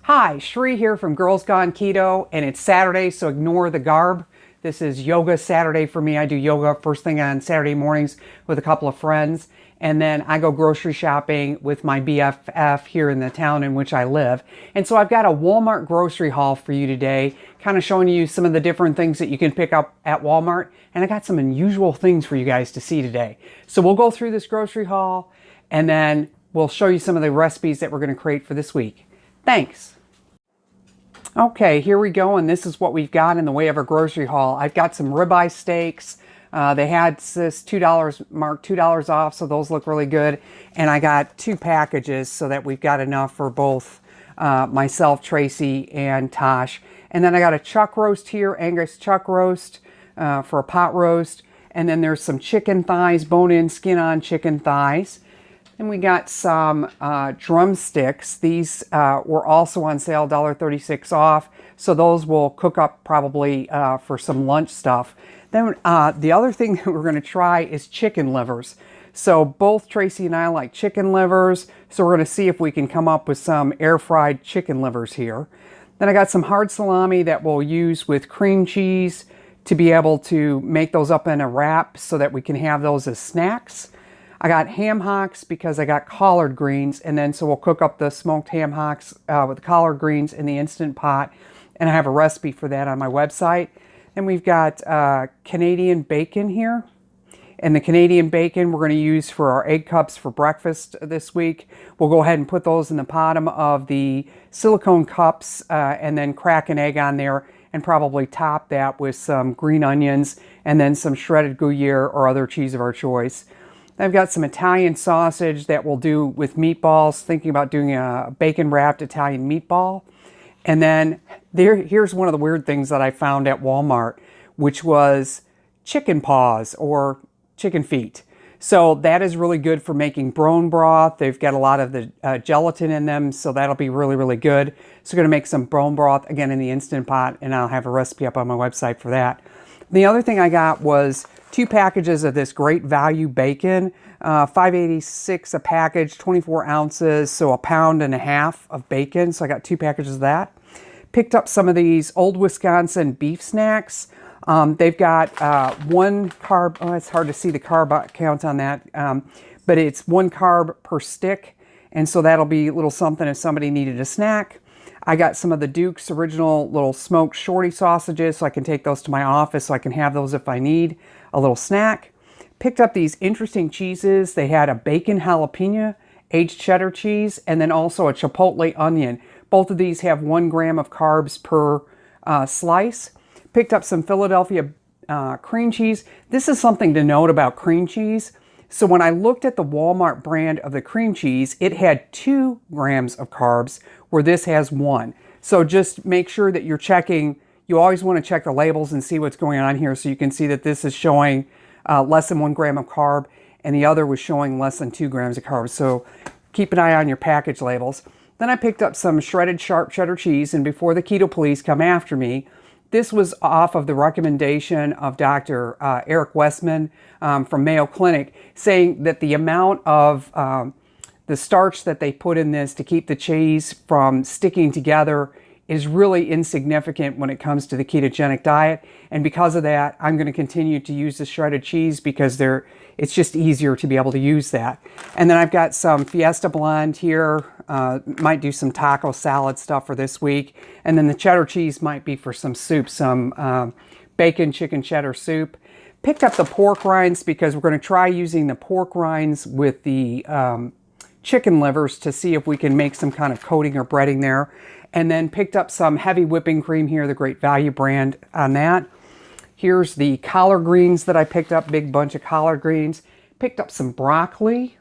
Hi, Shri here from Girls Gone Keto, and it's Saturday, so ignore the garb. This is Yoga Saturday for me. I do yoga first thing on Saturday mornings with a couple of friends, and then I go grocery shopping with my BFF here in the town in which I live. And so I've got a Walmart grocery haul for you today, kind of showing you some of the different things that you can pick up at Walmart, and I got some unusual things for you guys to see today. So we'll go through this grocery haul, and then we'll show you some of the recipes that we're going to create for this week. Thanks. Okay, here we go, and this is what we've got in the way of a grocery haul. I've got some ribeye steaks. They had this $2 mark, $2 off, so those look really good. And I got 2 packages so that we've got enough for both myself, Tracy, and Tosh. And then I got a chuck roast here, Angus chuck roast for a pot roast. And then there's some chicken thighs, bone-in, skin-on chicken thighs. And we got some drumsticks. These were also on sale, $1.36 off. So those will cook up probably for some lunch stuff. Then the other thing that we're going to try is chicken livers. So both Tracy and I like chicken livers. So we're going to see if we can come up with some air-fried chicken livers here. Then I got some hard salami that we'll use with cream cheese to be able to make those up in a wrap so that we can have those as snacks. I got ham hocks because I got collard greens, and then so we'll cook up the smoked ham hocks with the collard greens in the Instant Pot, and I have a recipe for that on my website. And we've got Canadian bacon here, and the Canadian bacon we're going to use for our egg cups for breakfast this week. We'll go ahead and put those in the bottom of the silicone cups and then crack an egg on there and probably top that with some green onions and then some shredded Gruyere or other cheese of our choice. I've got some Italian sausage that we'll do with meatballs, thinking about doing a bacon-wrapped Italian meatball. And then here's one of the weird things that I found at Walmart, which was chicken paws or chicken feet. So that is really good for making bone broth. They've got a lot of the gelatin in them, so that'll be really, really good. So I'm going to make some bone broth, again, in the Instant Pot, and I'll have a recipe up on my website for that. The other thing I got was 2 packages of this great value bacon, $5.86 a package, 24 ounces, so 1.5 pounds of bacon. So I got 2 packages of that. Picked up some of these Old Wisconsin beef snacks. They've got 1 carb, it's hard to see the carb count on that, but it's 1 carb per stick. And so that'll be a little something if somebody needed a snack. I got some of the Duke's original little smoked shorty sausages, so I can take those to my office so I can have those if I need a little snack. Picked up these interesting cheeses. They had a bacon jalapeno, aged cheddar cheese, and then also a chipotle onion. Both of these have 1 gram of carbs per slice. Picked up some Philadelphia cream cheese. This is something to note about cream cheese. So when I looked at the Walmart brand of the cream cheese, it had 2 grams of carbs, where this has 1. So just make sure that you're checking. You always want to check the labels and see what's going on here, so you can see that this is showing less than 1 gram of carb, and the other was showing less than 2 grams of carbs. So keep an eye on your package labels. Then I picked up some shredded sharp cheddar cheese, and before the keto police come after me, this was off of the recommendation of Dr. Eric Westman from Mayo Clinic, saying that the amount of the starch that they put in this to keep the cheese from sticking together is really insignificant when it comes to the ketogenic diet. And because of that, I'm going to continue to use the shredded cheese because it's just easier to be able to use that. And then I've got some Fiesta Blend here. Might do some taco salad stuff for this week. And then the cheddar cheese might be for some soup, some bacon chicken cheddar soup. Picked up the pork rinds because we're going to try using the pork rinds with the chicken livers to see if we can make some kind of coating or breading there. And then picked up some heavy whipping cream here, the Great Value brand on that. Here's the collard greens that I picked up, big bunch of collard greens. Picked up some broccoli,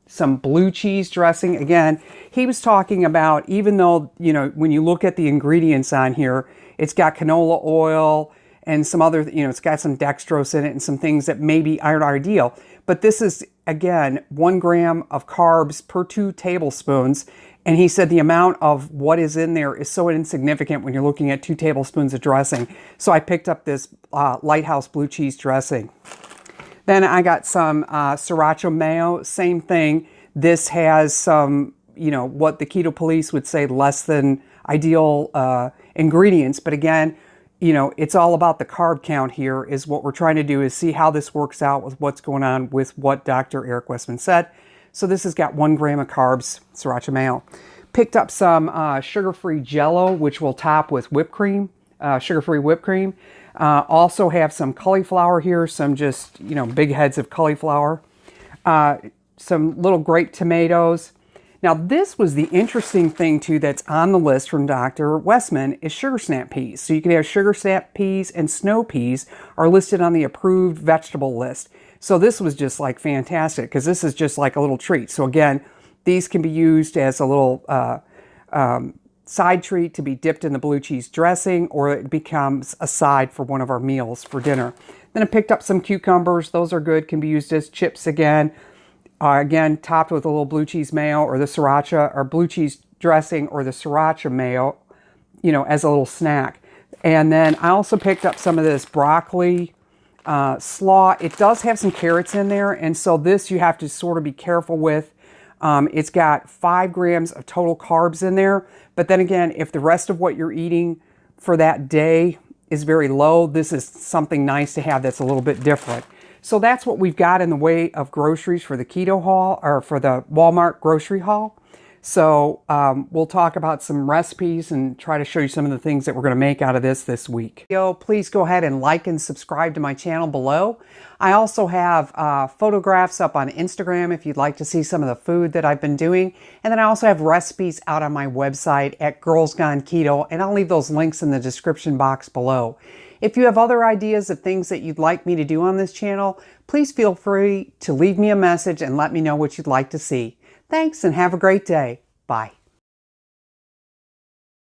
some blue cheese dressing. Again, he was talking about, even though, when you look at the ingredients on here, it's got canola oil and some other, it's got some dextrose in it and some things that maybe aren't ideal. But this is, again, 1 gram of carbs per 2 tablespoons. And he said the amount of what is in there is so insignificant when you're looking at 2 tablespoons of dressing. So I picked up this Lighthouse blue cheese dressing. Then I got some sriracha mayo, same thing. This has some, what the keto police would say less than ideal ingredients. But again, you know, it's all about the carb count here is what we're trying to do, is see how this works out with what's going on with what Dr. Eric Westman said. So this has got 1 gram of carbs, sriracha mayo. Picked up some sugar-free Jell-O, which we'll top with whipped cream, sugar-free whipped cream. Also have some cauliflower here, some just, you know, big heads of cauliflower. Some little grape tomatoes. Now this was the interesting thing too that's on the list from Dr. Westman is sugar snap peas. So you can have sugar snap peas and snow peas are listed on the approved vegetable list. So this was just like fantastic because this is just like a little treat. So again, these can be used as a little side treat to be dipped in the blue cheese dressing, or it becomes a side for one of our meals for dinner. Then I picked up some cucumbers. Those are good, can be used as chips again. Again, topped with a little blue cheese mayo or the sriracha or blue cheese dressing or the sriracha mayo, you know, as a little snack. And then I also picked up some of this broccoli slaw. It does have some carrots in there, and so this you have to sort of be careful with. It's got 5 grams of total carbs in there, but then again, if the rest of what you're eating for that day is very low, this is something nice to have that's a little bit different. So that's what we've got in the way of groceries for the keto haul, or for the Walmart grocery haul. So we'll talk about some recipes and try to show you some of the things that we're going to make out of this week. Please go ahead and like and subscribe to my channel below. I also have photographs up on Instagram if you'd like to see some of the food that I've been doing. And then I also have recipes out on my website at Girls Gone Keto, and I'll leave those links in the description box below. If you have other ideas of things that you'd like me to do on this channel, please feel free to leave me a message and let me know what you'd like to see. Thanks and have a great day. Bye.